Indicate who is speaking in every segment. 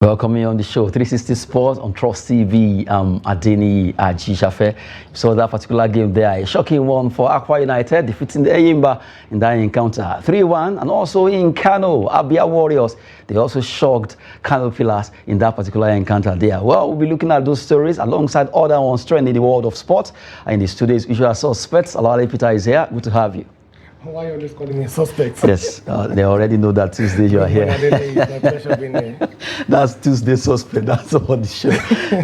Speaker 1: Welcome on the show, 360 Sports on Trust TV. Adeni Ajishafe. So that particular game there, a shocking one for Aqua United, defeating the Ayimba in that encounter, 3-1. And also in Kano, Abia Warriors, they also shocked Kano Pillars in that particular encounter there. Well, we'll be looking at those stories alongside other ones trending in the world of sports. In the studio's usual suspects, Alwale Peter is here. Good to have you.
Speaker 2: Why are you always calling me suspects?
Speaker 1: Yes, they already know that Tuesday you are here. That's Tuesday suspect, that's on the show.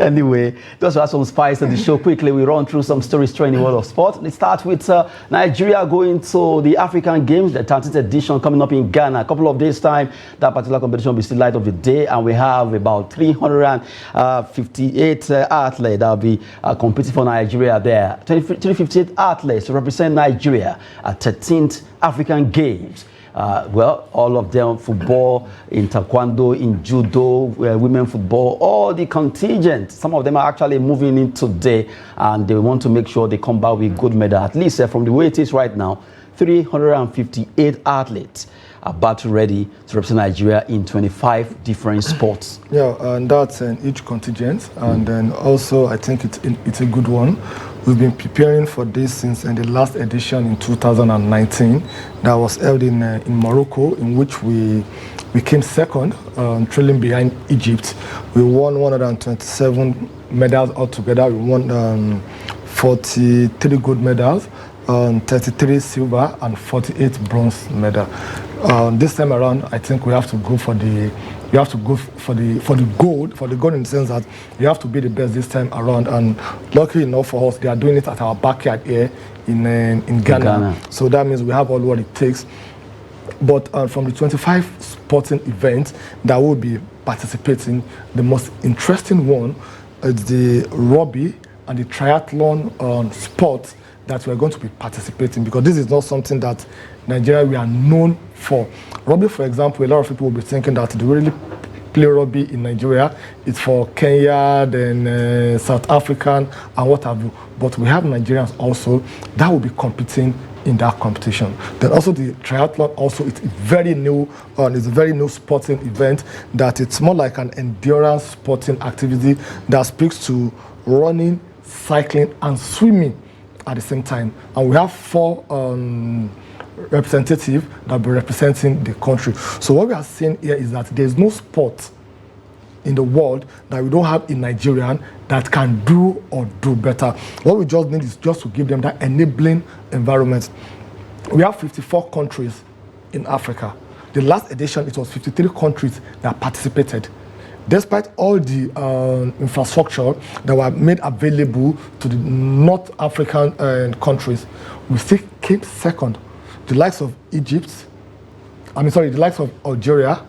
Speaker 1: Anyway, just to add some spice on the show quickly, we run through some stories trending in the world of sport. Let's start with Nigeria going to the African Games, the 30th edition coming up in Ghana. A couple of days' time, that particular competition will be still light of the day, and we have about 358 athletes that will be competing for Nigeria there. 358 athletes to represent Nigeria at 13 African Games. Well, all of them football, in taekwondo, in judo, women football, all the contingent. Some of them are actually moving in today, and they want to make sure they come back with good medal. At least from the way it is right now, 358 athletes are battle ready to represent Nigeria in 25 different sports. Yeah,
Speaker 2: and that's in each contingent, and then also I think it's a good one. We've been preparing for this since the last edition in 2019 that was held in Morocco, in which we came second, trailing behind Egypt. We won 127 medals altogether. We won 43 gold medals, 33 silver, and 48 bronze medals. This time around, I think we have to go for the gold in the sense that you have to be the best this time around. And luckily enough for us, they are doing it at our backyard here in Ghana. So that means we have all what it takes. But from the 25 sporting events that will be participating, the most interesting one is the rugby and the triathlon sports that we're going to be participating, because this is not something that Nigeria we are known for. Rugby, for example, a lot of people will be thinking that they really play rugby in Nigeria. It's for Kenya, then South African, and what have you. But we have Nigerians also that will be competing in that competition. Then also the triathlon, also it's very new. It's a very new sporting event that it's more like an endurance sporting activity that speaks to running, cycling, and swimming at the same time. And we have 4 representatives that will be representing the country. So what we are saying here is that there's no sport in the world that we don't have in Nigerian that can do or do better. What we just need is just to give them that enabling environment. We have 54 countries in Africa. The last edition, it was 53 countries that participated. Despite all the infrastructure that were made available to the North African countries, we still came second. The likes of the likes of Algeria,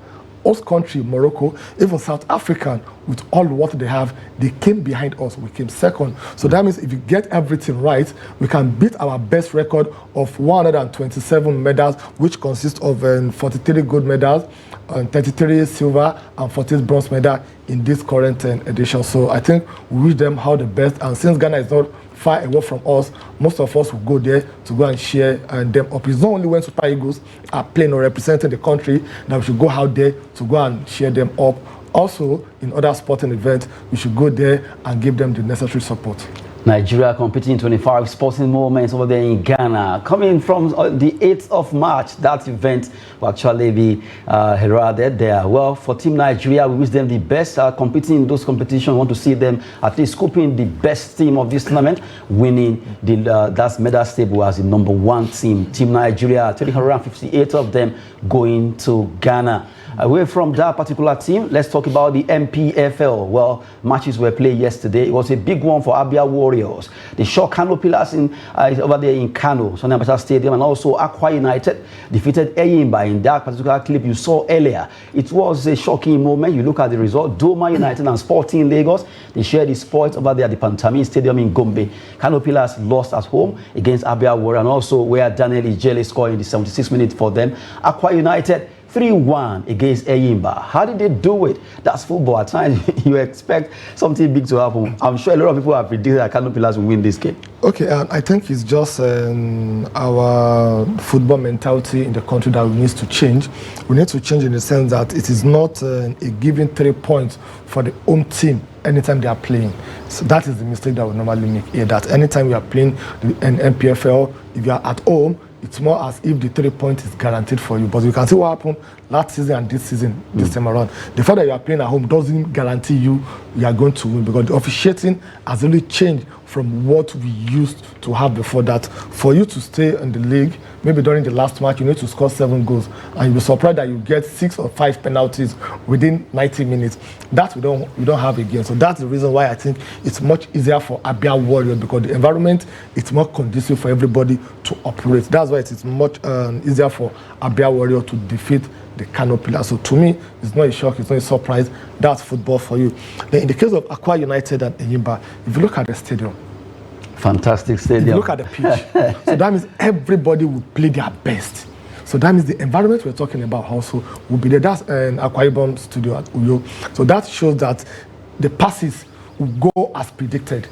Speaker 2: host country Morocco, even South African, with all what they have, they came behind us. We came second. So that means if you get everything right, we can beat our best record of 127 medals, which consists of 43 gold medals, 33 silver, and 14 bronze medals in this current edition. So I think we wish them all the best. And since Ghana is not far away from us, most of us will go there to go and share them up. It's not only when Super Eagles are playing or representing the country that we should go out there to go and share them up. Also, in other sporting events, we should go there and give them the necessary support.
Speaker 1: Nigeria competing in 25 sporting moments over there in Ghana. Coming from the 8th of March, that event will actually be heralded there. Well, for Team Nigeria, we wish them the best. Competing in those competitions, we want to see them at least scooping the best team of this tournament, winning that medal table as the #1 team. Team Nigeria, 358 of them going to Ghana. Away from that particular team, let's talk about the NPFL. Well, matches were played yesterday. It was a big one for Abia Warriors. They shocked Kano Pillars over there in Kano, Sonabasa Stadium, and also Aqua United defeated Ayimba in that particular clip you saw earlier. It was a shocking moment. You look at the result. Doma United and Sporting Lagos, they shared the spoils over there at the Pantami Stadium in Gombe. Kano Pillars lost at home against Abia Warriors, and also where Daniel Ijele scored in the 76th minute for them. Aqua United 3-1 against Eyimba. How did they do it? That's football. At times, you expect something big to happen. I'm sure a lot of people have predicted that Kano Pillars will win this game.
Speaker 2: Okay, I think it's just our football mentality in the country that we need to change. We need to change in the sense that it is not a given 3 points for the home team anytime they are playing. So that is the mistake that we normally make here, that anytime we are playing an NPFL, if you are at home, it's more as if the 3 points is guaranteed for you. But you can see what happened last season and this season, this time around. The fact that you are playing at home doesn't guarantee you are going to win, because the officiating has really changed from what we used to have before that. For you to stay in the league, maybe during the last match, you need to score 7 goals. And you'll be surprised that you get 6 or 5 penalties within 90 minutes. That we don't have again. So that's the reason why I think it's much easier for Abia Warriors, because the environment is more conducive for everybody to operate. That's why it is much easier for Abia Warriors to defeat the Kano Pillars. So to me, it's not a shock, it's not a surprise. That's football for you. Then in the case of Akwa United and Eyimba, if you look at the stadium,
Speaker 1: fantastic stadium.
Speaker 2: if you look at the pitch, so that means everybody will play their best. So that means the environment we're talking about also will be there. That's an Akwa Ibom studio at Uyo. So that shows that the passes will go as predicted.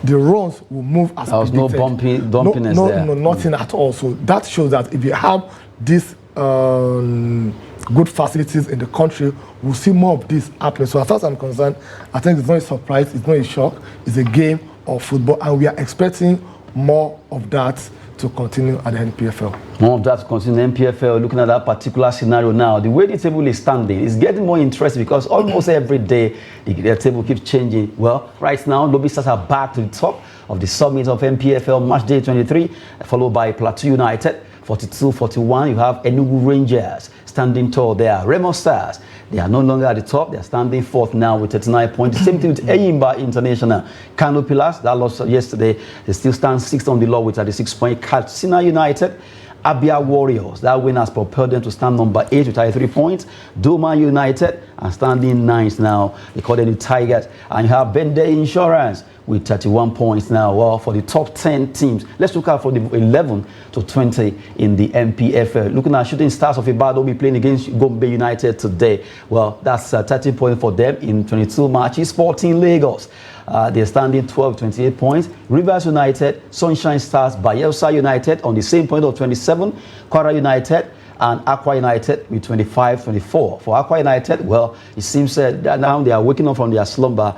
Speaker 2: The runs will move as predicted.
Speaker 1: There was no bumpiness there.
Speaker 2: No, nothing at all. So that shows that if you have this good facilities in the country, we'll see more of this happening. So as far as I'm concerned, I think it's not a surprise, it's not a shock, it's a game of football, and we are expecting more of that to continue at the NPFL.
Speaker 1: More of that to continue in the NPFL. Looking at that particular scenario now, the way the table is standing is getting more interesting, because almost every day the table keeps changing. Well, right now, Lobby Stars are back to the top of the summit of NPFL Match Day 23, followed by Plateau United. 42-41, you have Enugu Rangers standing tall there. Remo Stars, they are no longer at the top. They are standing fourth now with 39 points. Same thing with Eyimba International. Kano Pillars, that lost yesterday, they still stand sixth on the law with 36 points. Katsina United, Abia Warriors, that win has propelled them to stand number 8 with 33 points. Doma United are standing ninth now. They call them the Tigers. And you have Bende Insurance with 31 points now. Well, for the top 10 teams, let's look out for the 11 to 20 in the NPFL. Looking at Shooting Stars of Ibadan, will be playing against Gombe United today. Well, that's 30 points for them in 22 matches. Sporting Lagos, they're standing 12, 28 points. Rivers United, Sunshine Stars, Bayelsa United on the same point of 27. Kwara United and Akwa United with 25-24. For Akwa United, well, it seems that now they are waking up from their slumber,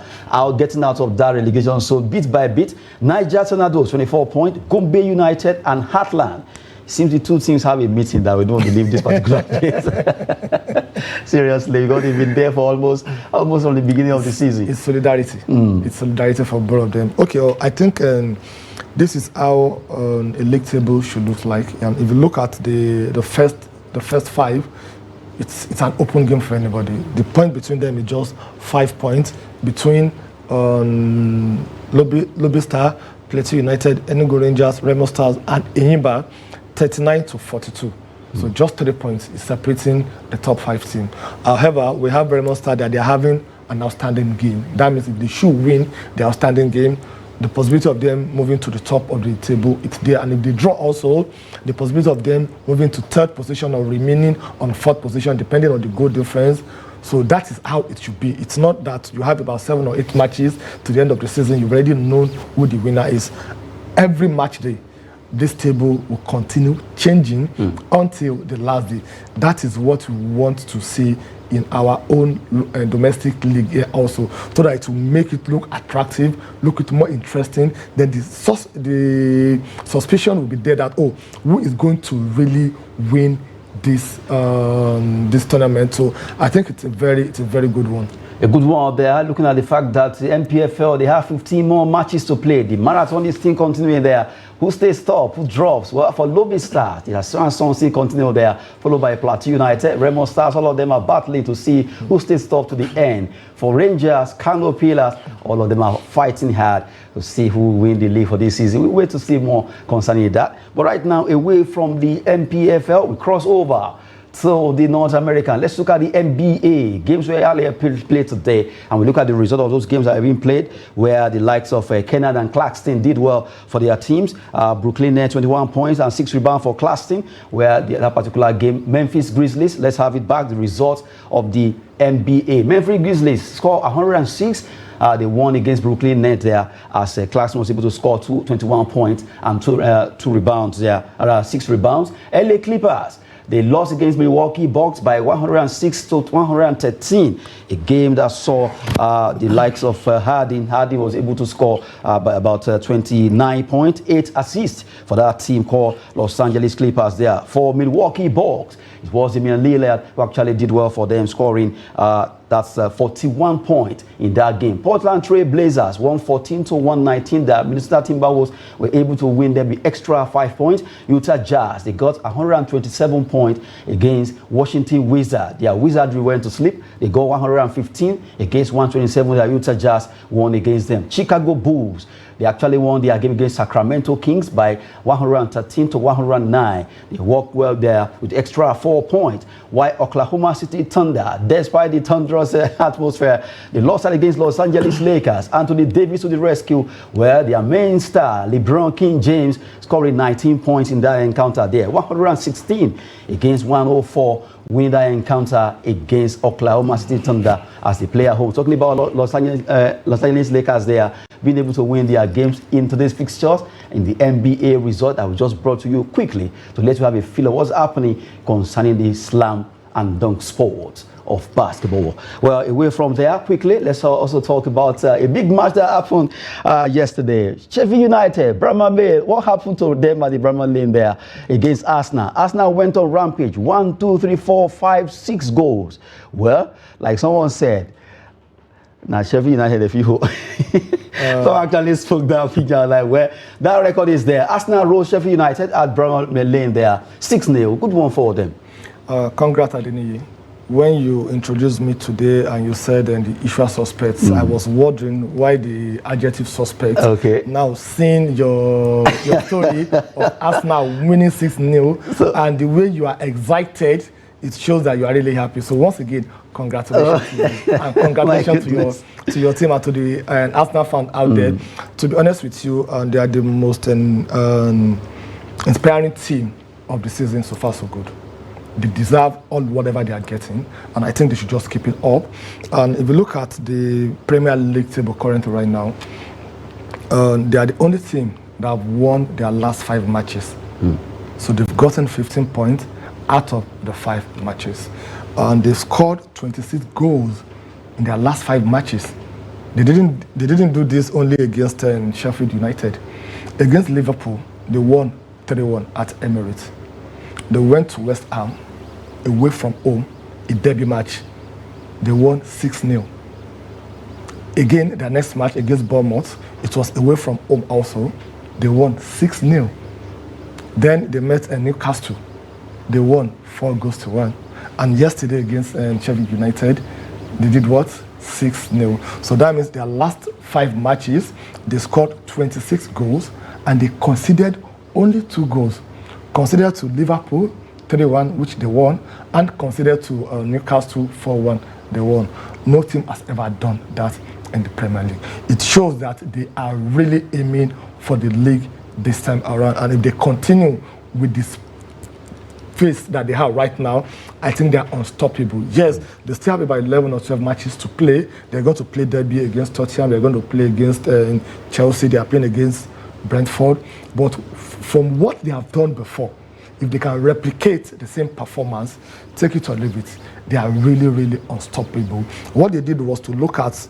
Speaker 1: getting out of that relegation. So bit by bit, Niger Tornadoes 24 points, Gombe United and Heartland. It seems the two teams have a meeting that we don't believe this particular place. Seriously, because they've been there for almost from the beginning of the season.
Speaker 2: It's solidarity. It's solidarity for both of them. Okay, well, I think this is how a league table should look like. And if you look at the first 5, it's an open game for anybody. The point between them is just 5 points between Lobby Star, Plateau United, Enugu Rangers, Remo Stars, and Eyimba, 39-42. So just 3 points is separating the top 5 teams. However, we have Remo Star that they're having an outstanding game. That means if they should win the outstanding game, the possibility of them moving to the top of the table, it's there. And if they draw also, the possibility of them moving to 3rd position or remaining on 4th position, depending on the goal difference. So that is how it should be. It's not that you have about 7 or 8 matches to the end of the season, you've already known who the winner is. Every match day, this table will continue changing until the last day. That is what we want to see in our own domestic league here also, so that it will make it look attractive, look it more interesting. Then the suspicion will be there that, oh, who is going to really win this tournament? So I think it's a very good one.
Speaker 1: A good one out there, looking at the fact that the NPFL, they have 15 more matches to play. The marathon is still continuing there. Who stays top? Who drops? Well, for Lobby Stars, it has still continue there, followed by Plateau United, Remo Stars. All of them are battling to see who stays top to the end. For Rangers, Kano Pillars, all of them are fighting hard to see who will win the league for this season. We wait to see more concerning that. But right now, away from the NPFL, we cross over to the North American. Let's look at the NBA games where earlier played today, and we look at the result of those games that have been played, where the likes of Kennard and Claxton did well for their teams. Brooklyn Nets 21 points and 6 rebounds for Claxton, where that particular game, Memphis Grizzlies, let's have it back, the result of the NBA. Memphis Grizzlies score 106. They won against Brooklyn Nets there, as Claxton was able to score 21 points and two rebounds there, 6 rebounds. LA Clippers, they lost against Milwaukee Bucks by 106 to 113. A game that saw the likes of Harden. Harden was able to score by about 29 points, 8 assists for that team called Los Angeles Clippers there. For Milwaukee Bucks, it was Damian Lillard who actually did well for them, scoring that's 41 points in that game. Portland Trail Blazers 114 to 119. The Minnesota Timberwolves were able to win them the extra 5 points. Utah Jazz, they got 127 points against Washington Wizards. Their Wizardry went to sleep. They got 115 against 127. The Utah Jazz won against them. Chicago Bulls, they actually won their game against Sacramento Kings by 113 to 109. They worked well there with extra 4 points. While Oklahoma City Thunder, despite the thunderous atmosphere, they lost against Los Angeles Lakers. Anthony Davis to the rescue, where their main star, LeBron King James, scoring 19 points in that encounter there. 116 against 104. Win that encounter against Oklahoma City Thunder as they play at home. Talking about Los Angeles Lakers there, being able to win their games in today's fixtures in the NBA result that we just brought to you quickly to let you have a feel of what's happening concerning the slam and dunk sport of basketball. Well, away from there, quickly, let's also talk about a big match that happened yesterday. Sheffield United, Bramall Lane. What happened to them at the Bramall Lane there against Arsenal? Arsenal went on rampage. 1, 2, 3, 4, 5, 6 goals. Well, like someone said, now Sheffield United, if you so actually spoke that picture like where that record is there. Arsenal rose Sheffield United at Bramall Lane there, 6-0. Good one for them.
Speaker 2: Congrats, Adeniyi. When you introduced me today and you said the usual suspects, I was wondering why the adjective suspect.
Speaker 1: Okay.
Speaker 2: Now, seeing your story of Arsenal winning 6-0 and the way you are excited, it shows that you are really happy. So once again, congratulations to you. And congratulations to your team and to the Arsenal fan out there. To be honest with you, they are the most inspiring team of the season so far, so good. They deserve all whatever they are getting, and I think they should just keep it up. And if you look at the Premier League table currently right now, they are the only team that have won their last 5 matches. So they've gotten 15 points out of the 5 matches. And they've scored 26 goals in their last 5 matches. They didn't do this only against Sheffield United. Against Liverpool, they won 3-1 at Emirates. They went to West Ham, away from home, a derby match. They won 6-0. Again, their next match against Bournemouth, it was away from home also. They won 6-0. Then they met Newcastle. They won 4-1. And yesterday against Sheffield United, they did what? 6-0. So that means their last 5 matches, they scored 26 goals and they conceded only 2 goals. Considered to Liverpool 3-1, which they won, and considered to Newcastle 4-1, they won. No team has ever done that in the Premier League. It shows that they are really aiming for the league this time around, and if they continue with this pace that they have right now, I think they are unstoppable. Yes, they still have about 11 or 12 matches to play. They're going to play derby against Tottenham. They're going to play against Chelsea. They are playing against Brentford. But from what they have done before, if they can replicate the same performance, take it or leave it, they are really, really unstoppable. What they did was to look at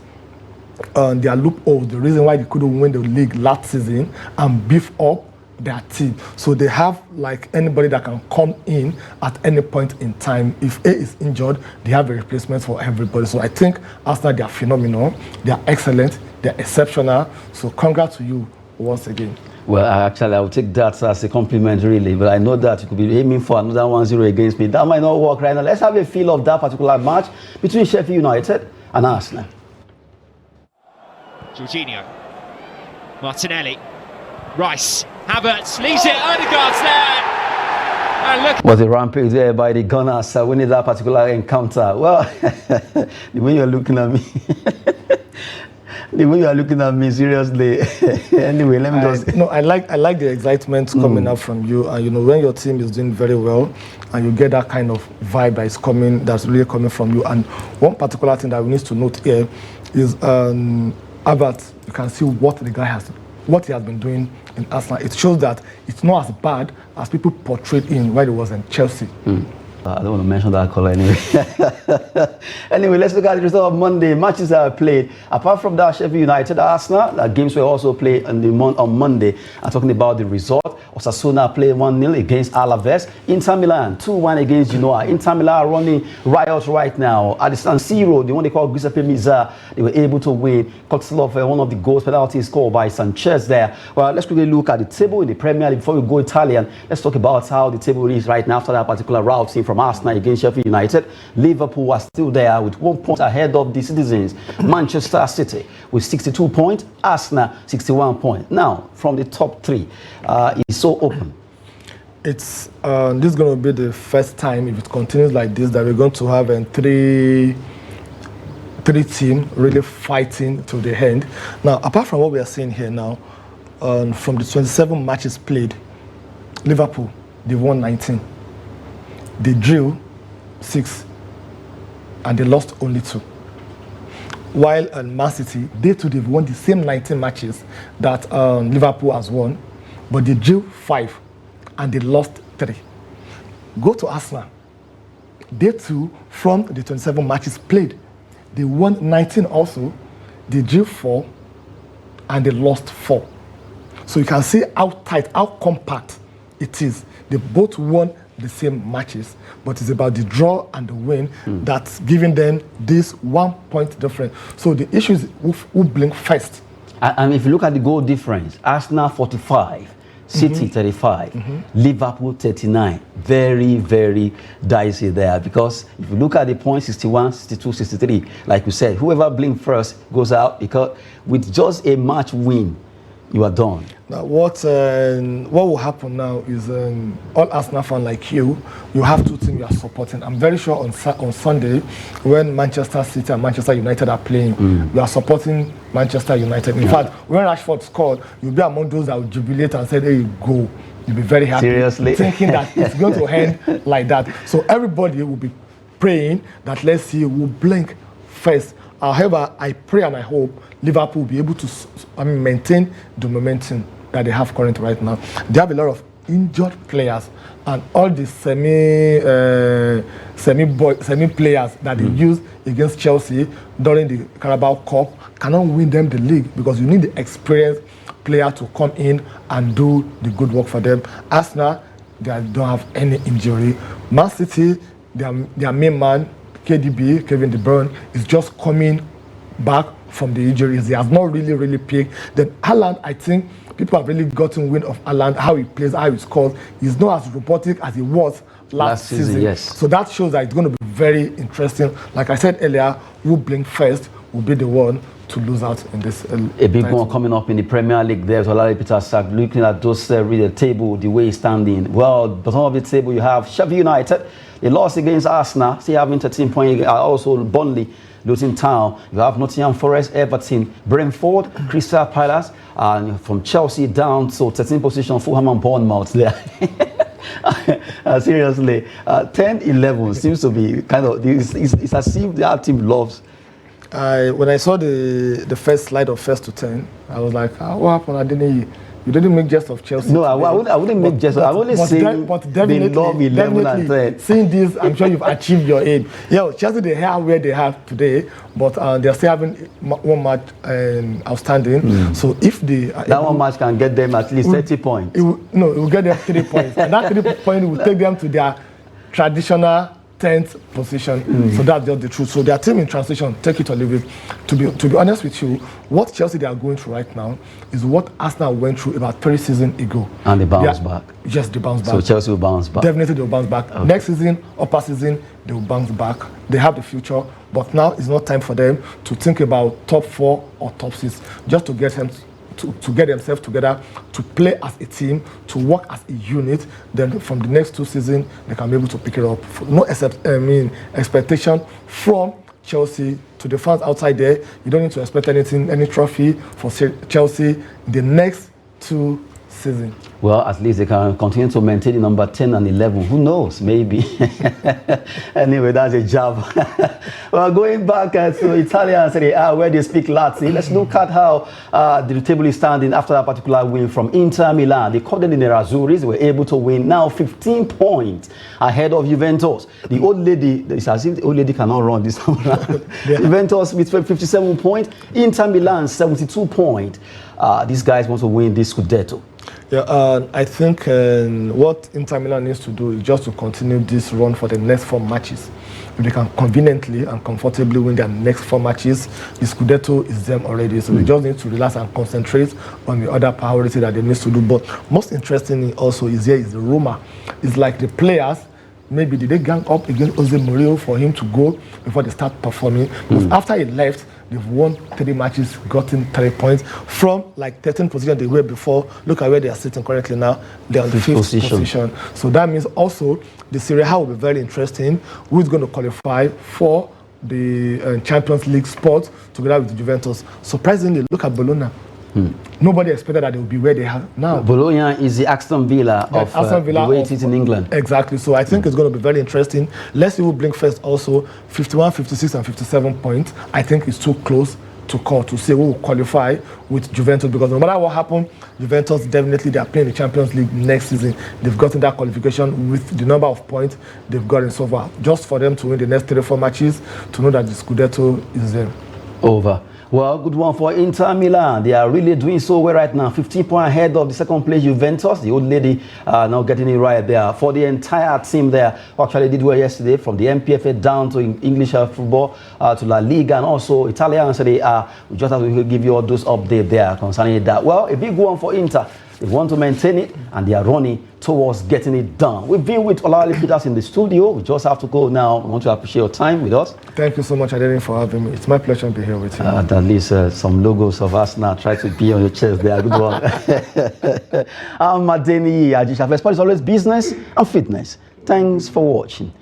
Speaker 2: their loopholes, the reason why they couldn't win the league last season, and beef up their team. So they have like anybody that can come in at any point in time. If A is injured, they have a replacement for everybody. So I think Arsenal, they are phenomenal, they are excellent, they are exceptional. So congrats to you once again.
Speaker 1: Well, actually, I will take that as a compliment, really. But I know that you could be aiming for another 1-0 against me. That might not work right now. Let's have a feel of that particular match between Sheffield United and Arsenal.
Speaker 3: Jorginho, Martinelli, Rice, Havertz leaves it, Odegaard's there!
Speaker 1: Was a rampage there by the Gunners winning that particular encounter. Well, the way you're looking at me, the way you are looking at me, seriously. Anyway, let me just.
Speaker 2: No, I like the excitement coming out from you, and you know when your team is doing very well, and you get that kind of vibe that is coming, that's really coming from you. And one particular thing that we need to note here is Albert. You can see what the guy has, what he has been doing in Arsenal. It shows that it's not as bad as people portrayed him when he was in Chelsea.
Speaker 1: I don't want to mention that colour anyway. Anyway, let's look at the result of Monday. Matches that are played. Apart from that, Sheffield United, Arsenal, games were also played on Monday. I'm talking about the result. Osasuna played 1-0 against Alaves. Inter Milan 2-1 against Genoa. Inter Milan running riot right now. At the San Siro, the one they call Giuseppe Meazza, they were able to win. Courtesy one of the goals penalties scored by Sanchez there. Well, let's quickly look at the table in the Premier League. Before we go Italian, let's talk about how the table is right now after that particular routing from Arsenal against Sheffield United. Liverpool are still there with 1 point ahead of the citizens. Manchester City with 62 points, Arsenal 61 points. Now, from the top three, it's so open.
Speaker 2: It's this is going to be the first time, if it continues like this, that we're going to have three teams really fighting to the end. Now, apart from what we are seeing here now, from the 27 matches played, Liverpool, they won 19. They drew 6 and they lost only 2. While Man City, they've won the same 19 matches that Liverpool has won, but they drew 5 and they lost 3. Go to Arsenal. They too, from the 27 matches played, they won 19 also, they drew 4 and they lost 4. So you can see how tight, how compact it is. They both won the same matches, but it's about the draw and the win that's giving them this 1 point difference. So the issue is who blink first.
Speaker 1: And if you look at the goal difference, Arsenal 45, City 35, Liverpool 39. Very, very dicey there, because if you look at the points 61, 62, 63, like we said, whoever blinked first goes out, because with just a match win, you are done.
Speaker 2: Now, what will happen now is all Arsenal fans like you have 2 teams you are supporting. I'm very sure on Sunday, when Manchester City and Manchester United are playing, you are supporting Manchester United. In fact, when Rashford scored, you'll be among those that will jubilate and say, there you go. You'll be very happy.
Speaker 1: Seriously?
Speaker 2: Thinking that it's going to end like that. So everybody will be praying that, let's see, we'll blink first. However, I pray and I hope Liverpool will be able to maintain the momentum that they have currently right now. They have a lot of injured players, and all the semi players that they use against Chelsea during the Carabao Cup cannot win them the league, because you need the experienced player to come in and do the good work for them. Arsenal, they don't have any injury. Man City, their main man, KDB, Kevin De Bruyne, is just coming back from the injuries. He has not really peaked. Then Haaland, I think people have really gotten wind of Haaland, how he plays, how he scores. He's not as robotic as he was last season.
Speaker 1: Yes.
Speaker 2: So that shows that it's going to be very interesting. Like I said earlier, who blink first will be the one to lose out in this.
Speaker 1: A big one coming up in the Premier League. There's Olale Peter Sack looking at those read the table, the way it's standing. Well, bottom of the table, you have Sheffield United. They lost against Arsenal, still having 13 points. Also, Burnley, Luton Town. You have Nottingham Forest, Everton, Brentford, Crystal Palace, and from Chelsea down to 13th position, Fulham and Bournemouth there. Seriously, 10-11 seems to be kind of, it's as if that team loves.
Speaker 2: When I saw the first slide of 1st to 10, I was like, what happened? You didn't make jest of Chelsea.
Speaker 1: No, I wouldn't make jest. I only say they love 11 and 10.
Speaker 2: Seeing this, I'm sure you've achieved your aim. Yeah, Chelsea, they have where they have today, but they're still having one match outstanding. So if
Speaker 1: that one match can get them at least 30 points.
Speaker 2: It will get them 3 points. And that 3 points will take them to their traditional 10th position. So that's just the truth. So their team in transition, take it or leave it. To be honest with you, what Chelsea they are going through right now is what Arsenal went through about 3 seasons ago.
Speaker 1: And they bounce back.
Speaker 2: Yes, they bounce back.
Speaker 1: So Chelsea will bounce back.
Speaker 2: Definitely they will bounce back. Okay. Next season, upper season, they will bounce back. They have the future, but now it's not time for them to think about top 4 or top 6, just to get to get themselves together, to play as a team, to work as a unit. Then from the next 2 seasons, they can be able to pick it up. No expectation from Chelsea. To the fans outside there, you don't need to expect anything, any trophy for Chelsea the next 2 seasons.
Speaker 1: Well, at least they can continue to maintain the number 10 and 11. Who knows? Maybe. Anyway, that's a jab. Well, going back to Italian Serie A, where they speak Latin, let's look at how the table is standing after that particular win from Inter Milan. They caught them in the Azzurris. They were able to win now 15 points ahead of Juventus. The old lady, it's as if the old lady cannot run this time around. Yeah. Juventus with 57 points, Inter Milan 72 points. These guys want to win this Scudetto.
Speaker 2: Yeah, I think what Inter Milan needs to do is just to continue this run for the next 4 matches. If they can conveniently and comfortably win their next 4 matches, the Scudetto is them already. So they just need to relax and concentrate on the other priority that they need to do. But most interestingly also is the rumor. It's like the players, maybe did they gang up against Jose Mourinho for him to go before they start performing? Because after he left, they've won 3 matches, gotten 3 points from like 13th position they were before. Look at where they are sitting currently now. They're on the 5th position. So that means also the Serie A will be very interesting. Who's going to qualify for the Champions League spot together with Juventus? Surprisingly, look at Bologna. Nobody expected that they would be where they are now.
Speaker 1: Bologna is the Aston Villa of the way it is in England.
Speaker 2: Exactly. So I think it's going to be very interesting. Let's see who blink first also. 51, 56, and 57 points. I think it's too close to call to say who will qualify with Juventus, because no matter what happens, Juventus definitely they are playing the Champions League next season. They've gotten that qualification with the number of points they've gotten so far. Just for them to win the next 3-4 matches, to know that the Scudetto is there.
Speaker 1: Over. Well, good one for Inter Milan. They are really doing so well right now. 15 points ahead of the second place Juventus. The old lady now getting it right there. For the entire team there, who actually did well yesterday, from the NPFL down to English football, to La Liga, and also Italian Serie A. We just have to give you all those updates there concerning that. Well, a big one for Inter. They want to maintain it, and they are running towards getting it done. We've been with Olawale Peters in the studio. We just have to go now. We want to appreciate your time with us.
Speaker 2: Thank you so much, Adeline, for having me. It's my pleasure to be here with you.
Speaker 1: At least some logos of us now try to be on your chest there. Good one. I'm Adeni Ajisha. Sport is always business and fitness. Thanks for watching.